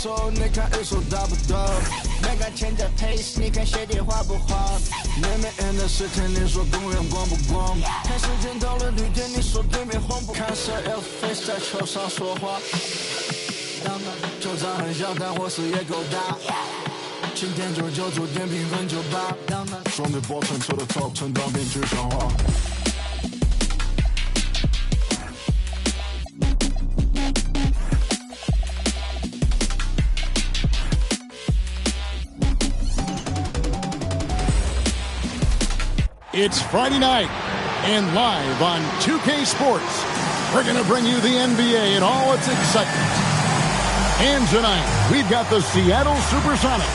手，你看一手打不到。没敢牵着 pace， 你看鞋底滑不滑？妹妹 in 的视频，你说公园光不光？看时间到了绿灯，你说对面红不？看 Cfl face 在球上说话。球场很小，但火势也够大。晴天99主点评分98，双腿包成车的 top， 成当编剧上画。It's Friday night, and live on 2K Sports, we're going to bring you the NBA and all its excitement. And tonight, we've got the Seattle Supersonics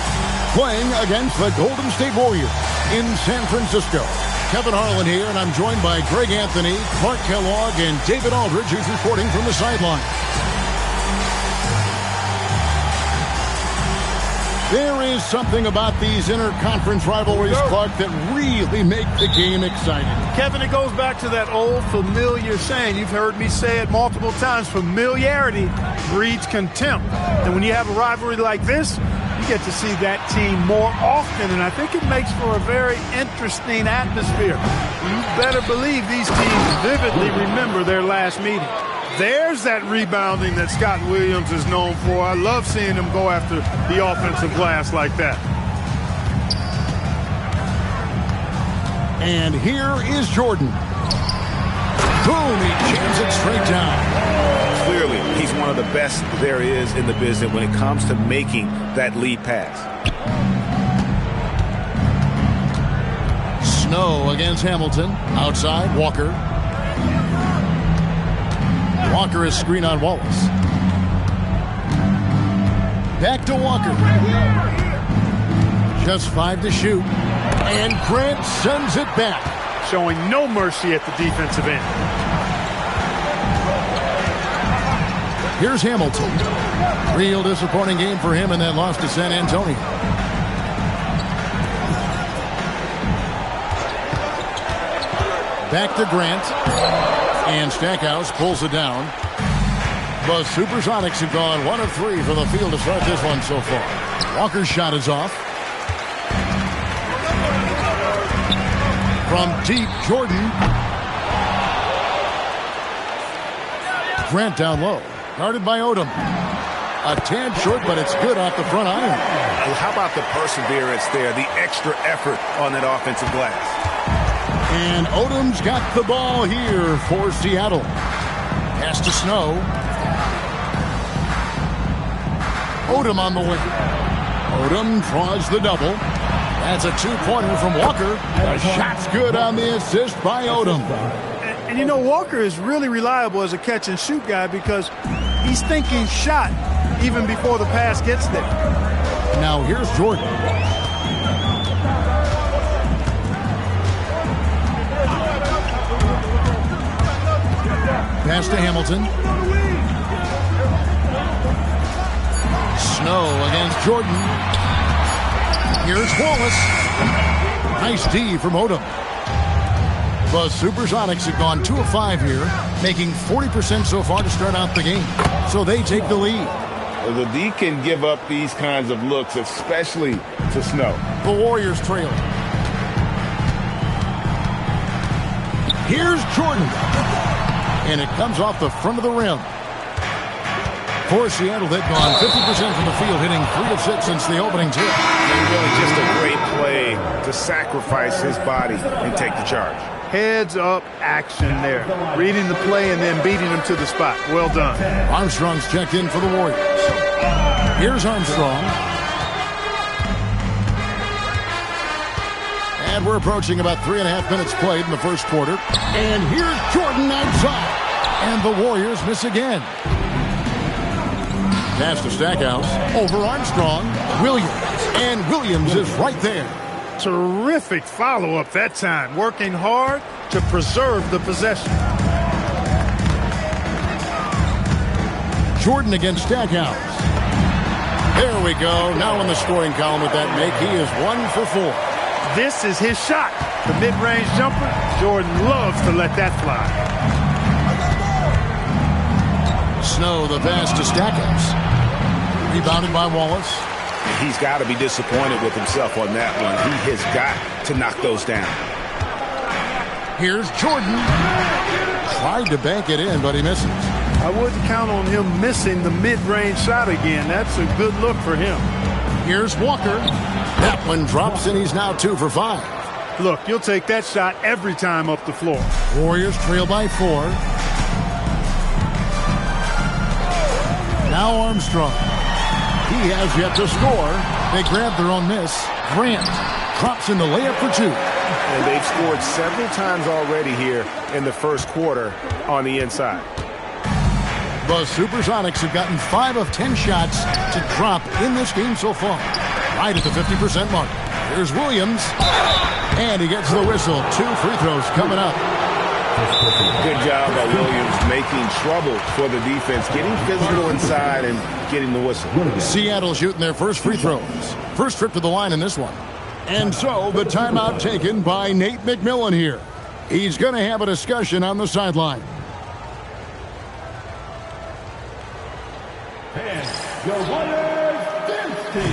playing against the Golden State Warriors in San Francisco. Kevin Harlan here, and I'm joined by Greg Anthony, Clark Kellogg, and David Aldridge, who's reporting from the sideline. There is something about these interconference rivalries, Clark, that really make the game exciting. Kevin, it goes back to that old familiar saying. You've heard me say it multiple times. Familiarity breeds contempt. And when you have a rivalry like this, you get to see that team more often. And I think it makes for a very interesting atmosphere. You better believe these teams vividly remember their last meeting. There's that rebounding that Scott Williams is known for. I love seeing him go after the offensive glass like that. And here is Jordan. Boom, he jams it straight down. Clearly, he's one of the best there is in the business when it comes to making that lead pass. Snow against Hamilton. Outside, Walker. Walker is screen on Wallace. Back to Walker. Just 5 to shoot. And Grant sends it back. Showing no mercy at the defensive end. Here's Hamilton. Real disappointing game for him in that loss to San Antonio. Back to Grant. And Stackhouse pulls it down. The Supersonics have gone 1 of 3 from the field to start this one so far. Walker's shot is off. From deep, Jordan. Grant down low. Guarded by Odom. A tad short, but it's good off the front iron. Well, how about the perseverance there, the extra effort on that offensive glass? And Odom's got the ball here for Seattle. Pass to Snow. Odom on the wing. Odom draws the double. That's a 2-pointer from Walker. The shot's good on the assist by Odom. And you know, Walker is really reliable as a catch-and-shoot guy because he's thinking shot even before the pass gets there. Now here's Jordan. Pass to Hamilton. Snow against Jordan. Here's Wallace. Nice D from Odom. The Supersonics have gone 2 of 5 here, making 40% so far to start out the game. So they take the lead. The D can give up these kinds of looks, especially to Snow. The Warriors trail. Here's Jordan. And it comes off the front of the rim. For Seattle, they've gone 50% from the field, hitting 3 of 6 since the opening tip. And really just a great play to sacrifice his body and take the charge. Heads-up action there. Reading the play and then beating him to the spot. Well done. Armstrong's checked in for the Warriors. Here's Armstrong. And we're approaching about 3.5 minutes played in the first quarter. And here's Jordan outside. And the Warriors miss again. Pass to Stackhouse. Over Armstrong. Williams. And Williams is right there. Terrific follow-up that time. Working hard to preserve the possession. Jordan against Stackhouse. There we go. Now in the scoring column with that make. He is 1 for 4. This is his shot. The mid-range jumper. Jordan loves to let that fly. Snow the pass to Stackhouse. Rebounded by Wallace. He's got to be disappointed with himself on that one. He has got to knock those down. Here's Jordan. Tried to bank it in, but he misses. I wouldn't count on him missing the mid-range shot again. That's a good look for him. Here's Walker. That one drops, and he's now 2 for 5. Look, you'll take that shot every time up the floor. Warriors trail by 4. Now Armstrong. He has yet to score. They grab their own miss. Grant drops in the layup for 2. And they've scored several times already here in the first quarter on the inside. The Supersonics have gotten 5 of 10 shots to drop in this game so far. Right at the 50% mark. Here's Williams. And he gets the whistle. 2 free throws coming up. Good job by Williams making trouble for the defense, getting physical inside and getting the whistle. Seattle shooting their first free throws. First trip to the line in this one. And so the timeout taken by Nate McMillan here. He's going to have a discussion on the sideline. The Warriors dance team.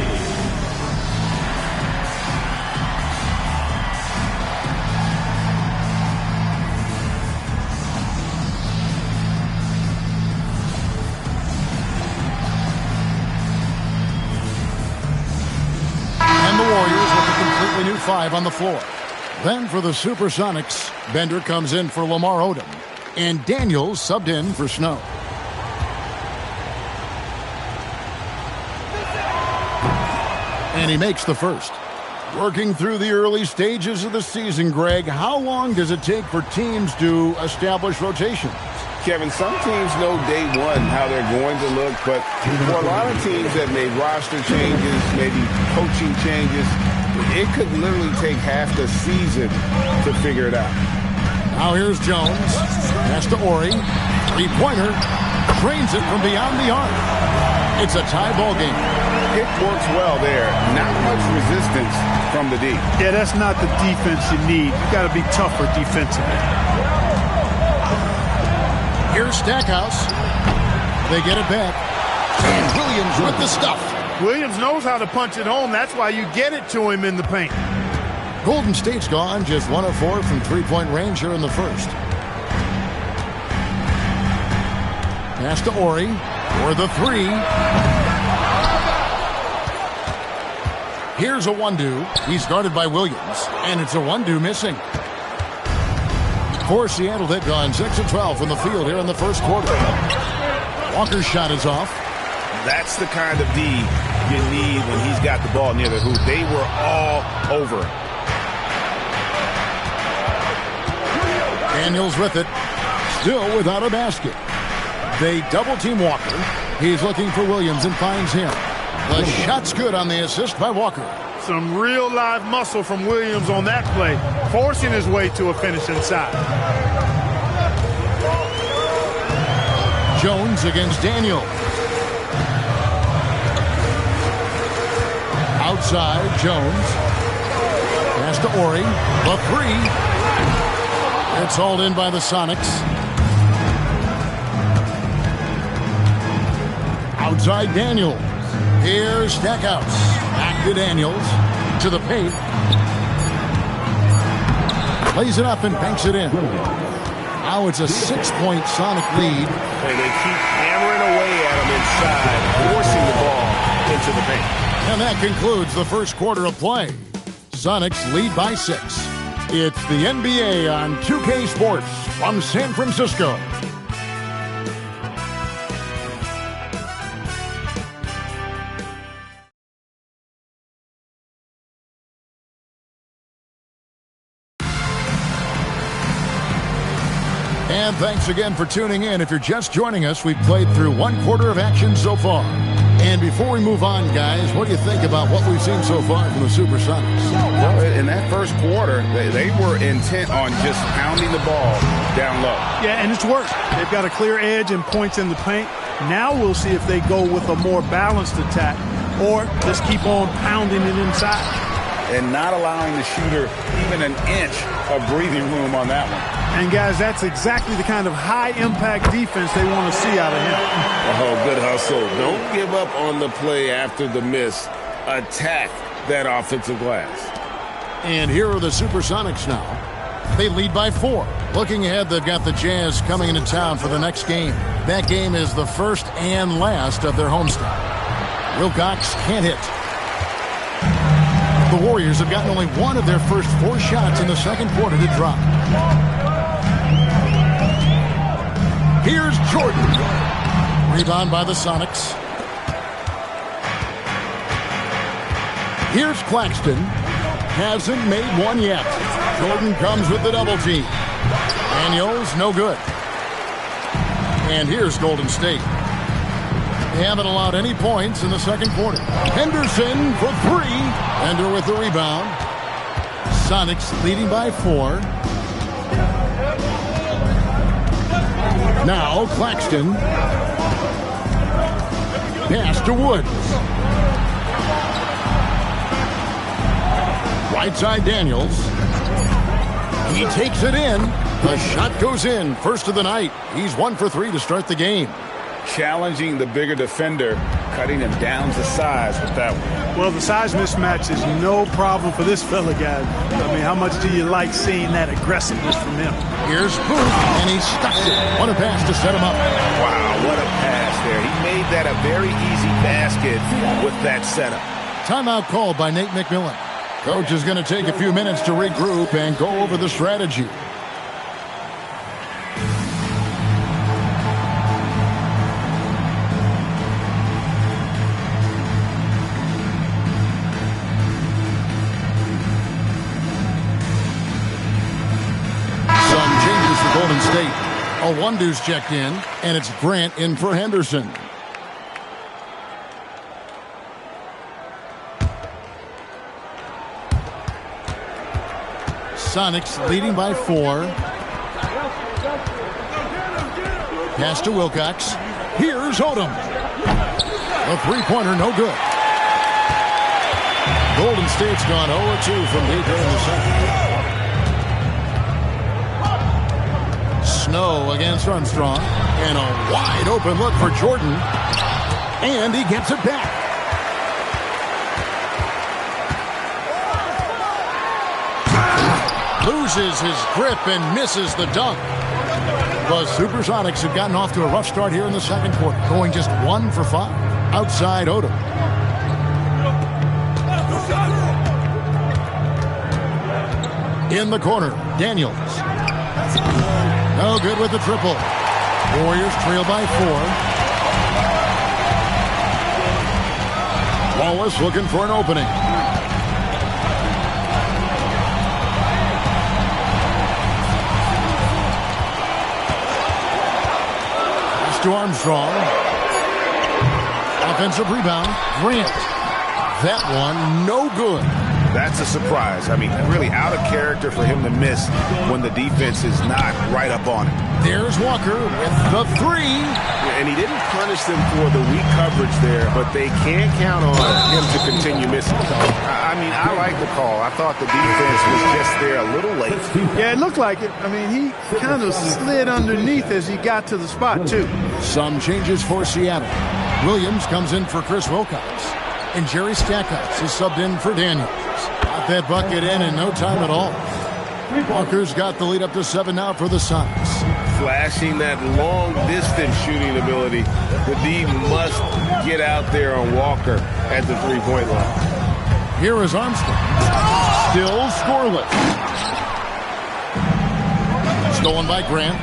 And the Warriors with a completely new 5 on the floor. Then for the Supersonics, Bender comes in for Lamar Odom. And Daniels subbed in for Snow. And he makes the first. Working through the early stages of the season, Greg, how long does it take for teams to establish rotations? Kevin, some teams know day one how they're going to look, but for a lot of teams that made roster changes, maybe coaching changes, it could literally take half the season to figure it out. Now here's Jones. Pass to Ori. Three-pointer. Drains it from beyond the arc. It's a tie ball game. It works well there. Not much resistance from the D. Yeah, that's not the defense you need. You got to be tougher defensively. Here's Stackhouse. They get it back. And Williams with the stuff. Williams knows how to punch it home. That's why you get it to him in the paint. Golden State's gone just 1 of 4 from three-point range here in the first. Pass to Ori for the 3. Here's a one-do. He's guarded by Williams, and it's a one-do missing. For Seattle, they've gone 6 of 12 from the field here in the first quarter. Walker's shot is off. That's the kind of D you need when he's got the ball near the hoop. They were all over it. Daniels with it. Still without a basket. They double-team Walker. He's looking for Williams and finds him. The shot's good on the assist by Walker. Some real live muscle from Williams on that play, forcing his way to a finish inside. Jones against Daniel. Outside, Jones. Pass to Ori. The 3. It's hauled in by the Sonics. Outside, Daniel. Here's Stackhouse. Back to Daniels. To the paint. Plays it up and banks it in. Now it's a 6-point Sonic lead. And they keep hammering away at him inside, forcing the ball into the paint. And that concludes the first quarter of play. Sonics lead by 6. It's the NBA on 2K Sports from San Francisco. And thanks again for tuning in. If you're just joining us, we've played through 1 quarter of action so far. And before we move on, guys, what do you think about what we've seen so far from the Supersonics? Well, in that first quarter, they were intent on just pounding the ball down low. Yeah, and it's worked. They've got a clear edge and points in the paint. Now we'll see if they go with a more balanced attack or just keep on pounding it inside. And not allowing the shooter even an inch of breathing room on that one. And, guys, that's exactly the kind of high-impact defense they want to see out of him. Oh, good hustle. Don't give up on the play after the miss. Attack that offensive glass. And here are the Supersonics now. They lead by 4. Looking ahead, they've got the Jazz coming into town for the next game. That game is the first and last of their homestand. Wilcox can't hit. The Warriors have gotten only one of their first 4 shots in the second quarter to drop. Here's Jordan. Rebound by the Sonics. Here's Claxton. Hasn't made one yet. Jordan comes with the double team. Daniels, no good. And here's Golden State. They haven't allowed any points in the second quarter. Henderson for 3. Ender with the rebound. Sonics leading by 4. Now Claxton. Pass to Woods. Right side Daniels. He takes it in. The shot goes in. First of the night. He's 1 for 3 to start the game. Challenging the bigger defender, cutting him down to size with that one. Well, the size mismatch is no problem for this fella, guys. I mean, how much do you like seeing that aggressiveness from him? Here's Booth, and he stucks it. What a pass to set him up. Wow, what a pass there. He made that a very easy basket with that setup. Timeout called by Nate McMillan. Coach is going to take a few minutes to regroup and go over the strategy. Golden State. A Wondu's checked in, and it's Grant in for Henderson. Sonics leading by 4. Pass to Wilcox. Here's Odom. A three-pointer, no good. Golden State's gone 0-2 from deep in the second. Snow against Armstrong. And a wide open look for Jordan. And he gets it back. Loses his grip and misses the dunk. The Supersonics have gotten off to a rough start here in the second quarter, going just 1 for 5. Outside Odom. In the corner, Daniels. No good with the triple. Warriors trail by 4. Wallace looking for an opening. Pass to Armstrong. Offensive rebound. Grant. That one no good. That's a surprise. I mean, really out of character for him to miss when the defense is not right up on him. There's Walker with the 3. And he didn't punish them for the weak coverage there, but they can't count on him to continue missing. I mean, I like the call. I thought the defense was just there a little late. Yeah, it looked like it. I mean, he kind of slid underneath as he got to the spot, too. Some changes for Seattle. Williams comes in for Chris Wilcox. And Jerry Stackhouse is subbed in for Daniels. Got that bucket in no time at all. Walker's got the lead up to 7 now for the Suns. Flashing that long-distance shooting ability. The D must get out there on Walker at the three-point line. Here is Armstrong. Still scoreless. Stolen by Grant.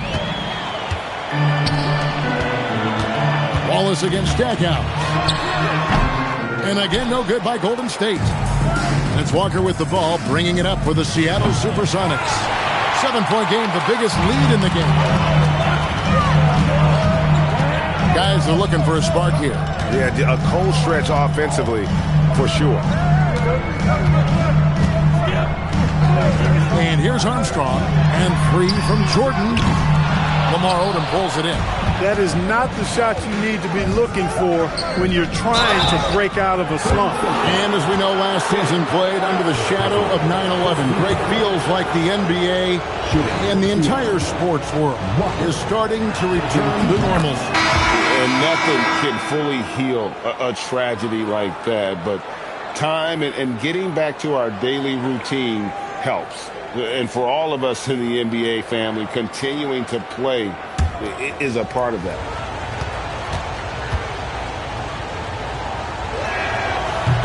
Wallace against Stackhouse. And again, no good by Golden State. And it's Walker with the ball, bringing it up for the Seattle Supersonics. 7-point game, the biggest lead in the game. Guys are looking for a spark here. Yeah, a cold stretch offensively, for sure. And here's Armstrong. And 3 from Jordan. Lamar Odom pulls it in. That is not the shot you need to be looking for when you're trying to break out of a slump. And as we know, last season played under the shadow of 9/11. Greg, feels like the NBA and the entire sports world is starting to return to normalcy. And nothing can fully heal a tragedy like that, but time and getting back to our daily routine helps. And for all of us in the NBA family, continuing to play is a part of that.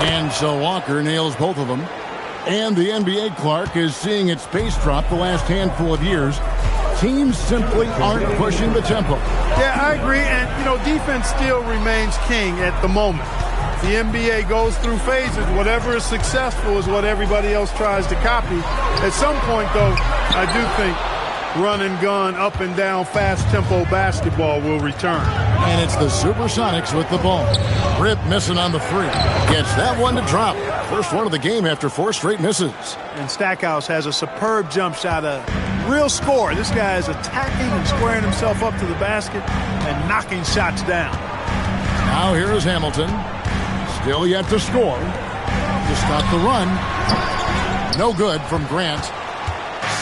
And so Walker nails both of them. And the NBA, Clark, is seeing its pace drop the last handful of years. Teams simply aren't pushing the tempo. Yeah, I agree. And, defense still remains king at the moment. The NBA goes through phases. Whatever is successful is what everybody else tries to copy. At some point, though, I do think run and gun, up and down, fast tempo basketball will return. And it's the Supersonics with the ball. Rip missing on the three. Gets that one to drop. First one of the game after 4 straight misses. And Stackhouse has a superb jump shot, a real score. This guy is attacking and squaring himself up to the basket and knocking shots down. Now here is Hamilton. Still yet to score. To stop the run. No good from Grant.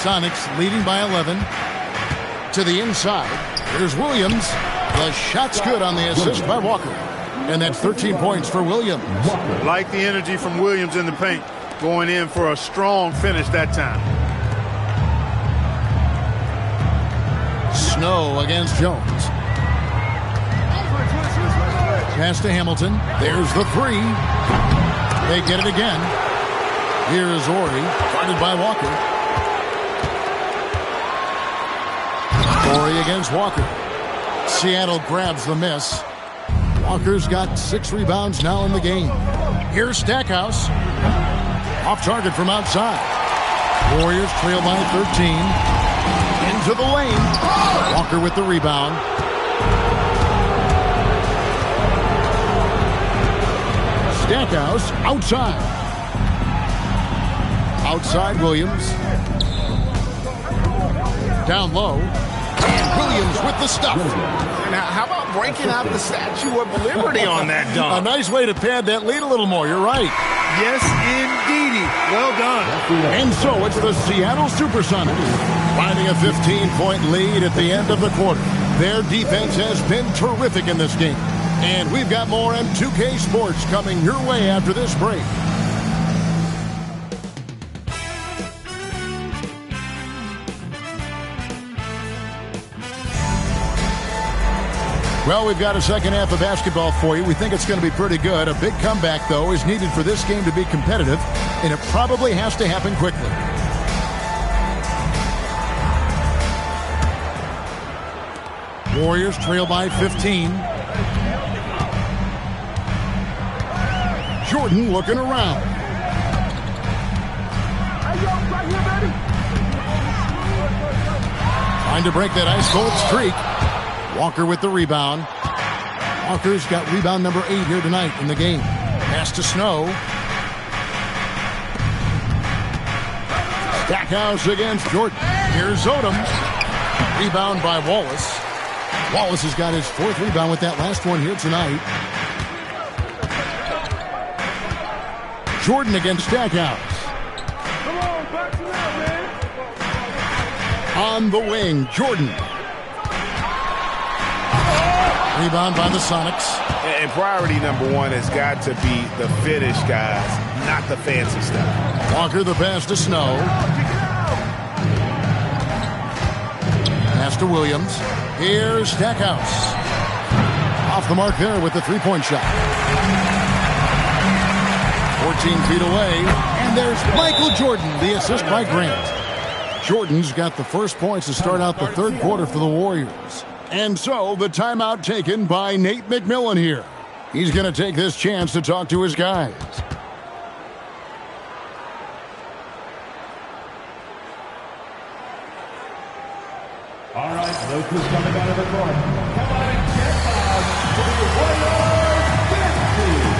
Sonics leading by 11. To the inside. Here's Williams. The shot's good on the assist by Walker. And that's 13 points for Williams. Like the energy from Williams in the paint. Going in for a strong finish that time. Snow against Jones. Pass to Hamilton. There's the three. They get it again. Here's Ori, guarded by Walker. Ori against Walker. Seattle grabs the miss. Walker's got 6 rebounds now in the game. Here's Stackhouse. Off target from outside. Warriors trail by 13. Into the lane. Walker with the rebound. Stackhouse outside. Outside Williams. Down low. And Williams with the stuff. Now, how about breaking out the Statue of Liberty on that dunk? A nice way to pad that lead a little more. You're right. Yes, indeedy. Well done. And so it's the Seattle Supersonics finding a 15-point lead at the end of the quarter. Their defense has been terrific in this game. And we've got more M2K Sports coming your way after this break. Well, we've got a second half of basketball for you. We think it's going to be pretty good. A big comeback, though, is needed for this game to be competitive, and it probably has to happen quickly. Warriors trail by 15. Jordan looking around. Trying to break that ice-cold streak. Walker with the rebound. Walker's got rebound number 8 here tonight in the game. Pass to Snow. Stackhouse against Jordan. Here's Odom. Rebound by Wallace. Wallace has got his 4th rebound with that last one here tonight. Jordan against Stackhouse. On the wing, Jordan. Rebound by the Sonics. And priority number 1 has got to be the finish, guys, not the fancy stuff. Walker the pass to Snow. Pass to Williams. Here's Stackhouse. Off the mark there with the 3-point shot. 14 feet away. And there's Michael Jordan, the assist by Grant. Jordan's got the first points to start out the 3rd quarter for the Warriors. And so the timeout taken by Nate McMillan here. He's going to take this chance to talk to his guys. All right, look who's coming out of the court. Come on and check out the Warriors dance team.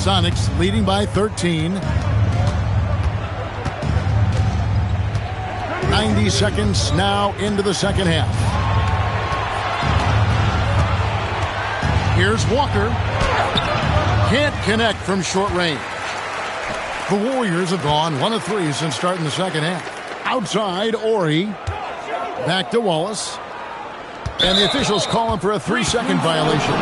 Sonics leading by 13. 90 seconds now into the second half. Here's Walker. Can't connect from short range. The Warriors have gone 1 of 3 since starting the second half. Outside, Ori. Back to Wallace. And the officials calling for a 3-second violation.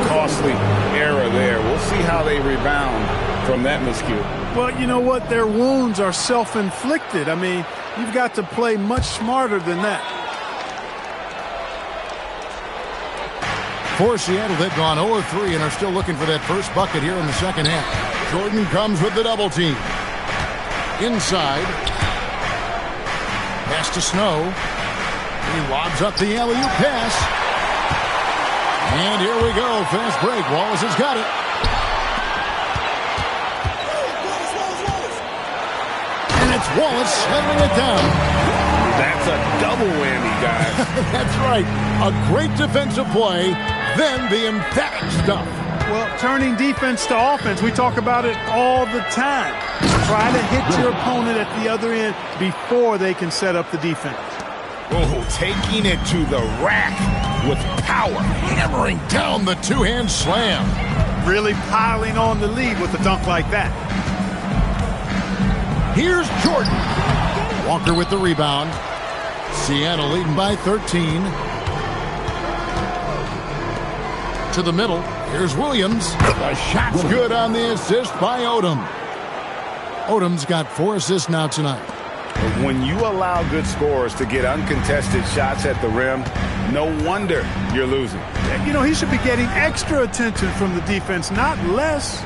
Costly error there. We'll see how they rebound from that miscue. Well, you know what? Their wounds are self-inflicted. I mean, you've got to play much smarter than that. For Seattle, they've gone 0 of 3 and are still looking for that first bucket here in the second half. Jordan comes with the double team. Inside. Pass to Snow. He lobs up the alley-oop pass. And here we go. Fast break. Wallace has got it. And it's Wallace settling it down. That's a double whammy, guys. That's right. A great defensive play. Then the emphatic stuff. Well, turning defense to offense, we talk about it all the time. Try to hit your opponent at the other end before they can set up the defense. Oh, taking it to the rack with power. Hammering down the two-hand slam. Really piling on the lead with a dunk like that. Here's Jordan. Walker with the rebound. Seattle leading by 13. To the middle. Here's Williams. The shot's good on the assist by Odom. Odom's got 4 assists now tonight. When you allow good scorers to get uncontested shots at the rim, no wonder you're losing. You know, he should be getting extra attention from the defense, not less.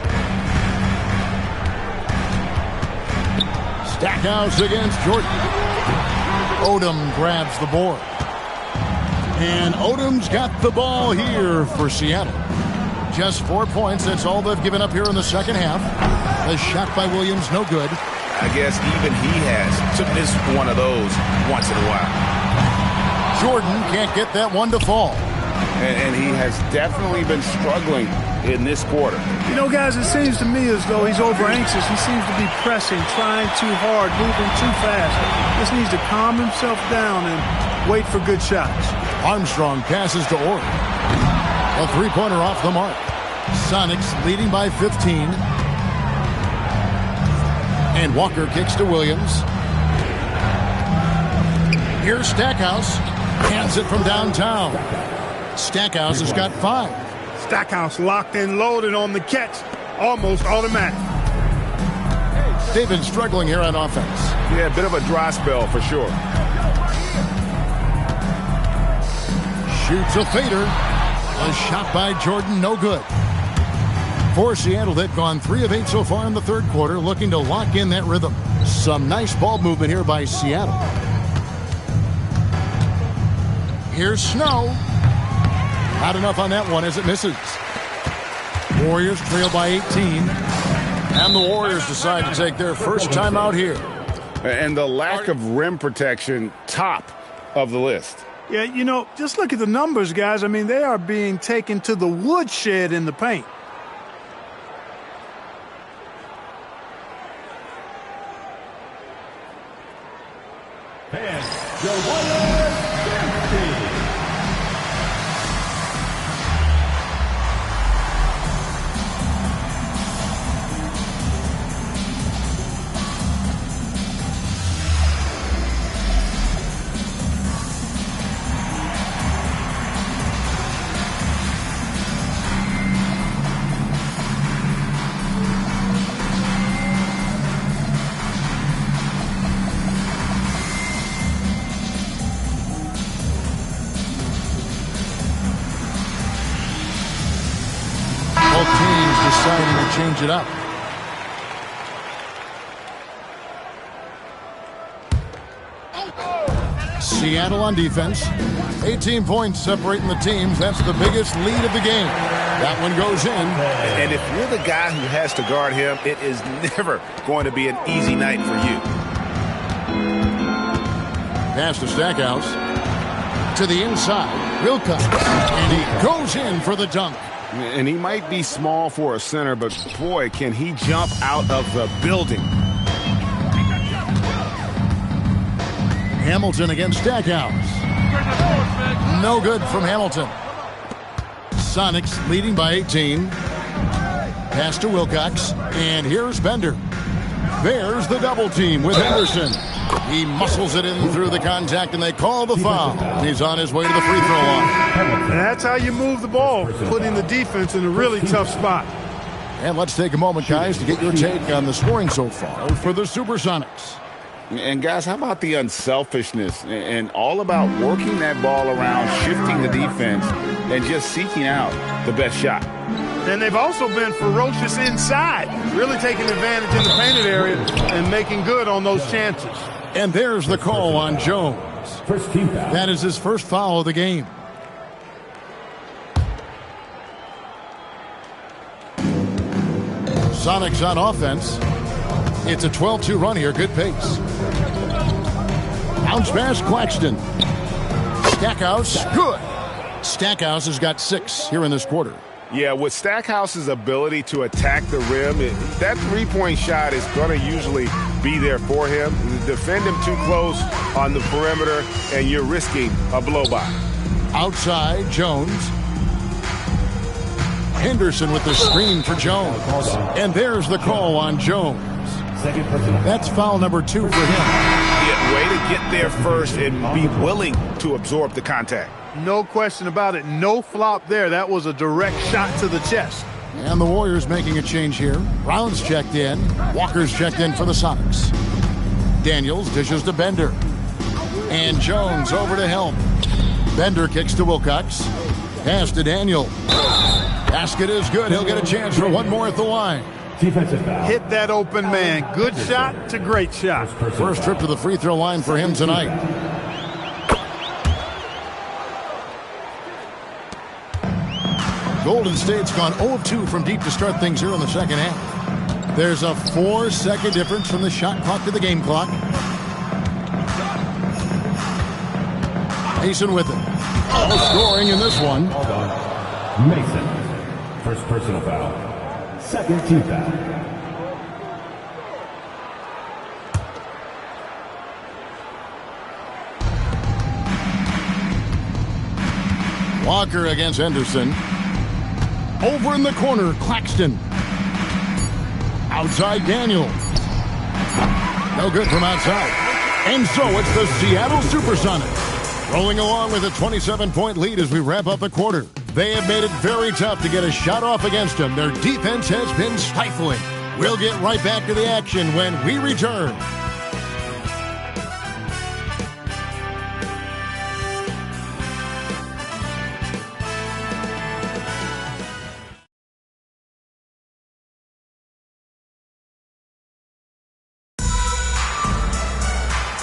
Stackhouse against Jordan. Odom grabs the board. And Odom's got the ball here for Seattle. Just 4 points. That's all they've given up here in the second half. The shot by Williams, no good. I guess even he has to miss one of those once in a while. Jordan can't get that one to fall. And he has definitely been struggling in this quarter. You know, guys, it seems to me as though he's over-anxious. He seems to be pressing, trying too hard, moving too fast. Just needs to calm himself down and wait for good shots. Armstrong passes to Ori. A three-pointer off the mark. Sonics leading by 15. And Walker kicks to Williams. Here's Stackhouse. Hands it from downtown. Stackhouse has got 5. Stackhouse locked and loaded on the catch. Almost automatic. They've been struggling here on offense. Yeah, a bit of a dry spell for sure. Shoots a fader. A shot by Jordan, no good. For Seattle, they've gone 3 of 8 so far in the third quarter, looking to lock in that rhythm. Some nice ball movement here by Seattle. Here's Snow. Not enough on that one as it misses. Warriors trail by 18. And the Warriors decide to take their first time out here. And the lack of rim protection, top of the list. Yeah, you know, just look at the numbers, guys. I mean, they are being taken to the woodshed in the paint. And the Warriors 50. Deciding to change it up. Seattle on defense. 18 points separating the teams. That's the biggest lead of the game. That one goes in. And if you're the guy who has to guard him, it is never going to be an easy night for you. Pass to Stackhouse. To the inside. Wilcox, and he goes in for the dunk. And he might be small for a center, but boy, can he jump out of the building. Hamilton against Stackhouse. No good from Hamilton. Sonics leading by 18. Pass to Wilcox, and here's Bender. There's the double team with Henderson. He muscles it in through the contact, and they call the foul. He's on his way to the free throw line. And that's how you move the ball, putting the defense in a really tough spot. And let's take a moment, guys, to get your take on the scoring so far for the Supersonics. And guys, how about the unselfishness and all about working that ball around, shifting the defense, and just seeking out the best shot. And they've also been ferocious inside, really taking advantage in the painted area and making good on those chances. And there's the call on Jones. First team foul. That is his first foul of the game. Sonics on offense. It's a 12-2 run here. Good pace. Bounce pass, Claxton. Stackhouse, good. Stackhouse has got 6 here in this quarter. Yeah, with Stackhouse's ability to attack the rim, that three-point shot is going to usually be there for him. Defend him too close on the perimeter, and you're risking a blow-by. Outside, Jones. Henderson with the screen for Jones. And there's the call on Jones. That's foul number 2 for him. Yeah, way to get there first and be willing to absorb the contact. No question about it. No flop there. That was a direct shot to the chest. And the Warriors making a change here. Brown's checked in. Walker's checked in for the Sonics. Daniels dishes to Bender. And Jones over to Helm. Bender kicks to Wilcox. Pass to Daniel. Basket is good. He'll get a chance for one more at the line. Defensive foul. Hit that open man. Good shot to great shot. First trip to the free throw line for him tonight. Golden State's gone 0 of 2 from deep to start things here in the second half. There's a 4-second difference from the shot clock to the game clock. Mason with it. All scoring in this one. Hold on. Mason. First personal foul. Second team foul. Walker against Henderson. Over in the corner, Claxton. Outside, Daniel. No good from outside. And so it's the Seattle Supersonics rolling along with a 27-point lead as we wrap up the quarter. They have made it very tough to get a shot off against them. Their defense has been stifling. We'll get right back to the action when we return.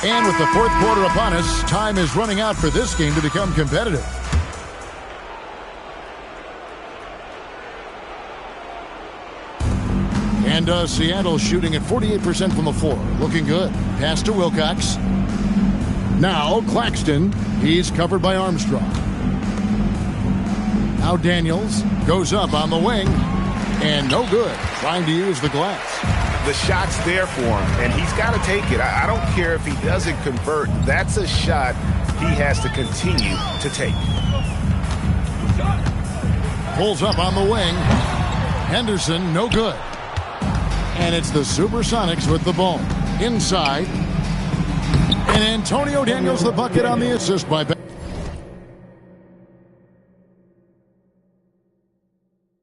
And with the fourth quarter upon us, time is running out for this game to become competitive. And Seattle shooting at 48% from the floor. Looking good. Pass to Wilcox. Now Claxton. He's covered by Armstrong. Now Daniels goes up on the wing. And no good. Trying to use the glass. The shot's there for him, and he's got to take it. I don't care if he doesn't convert. That's a shot he has to continue to take. Pulls up on the wing. Henderson, no good. And it's the Supersonics with the ball. Inside. And Antonio Daniels the bucket on the assist by Ben.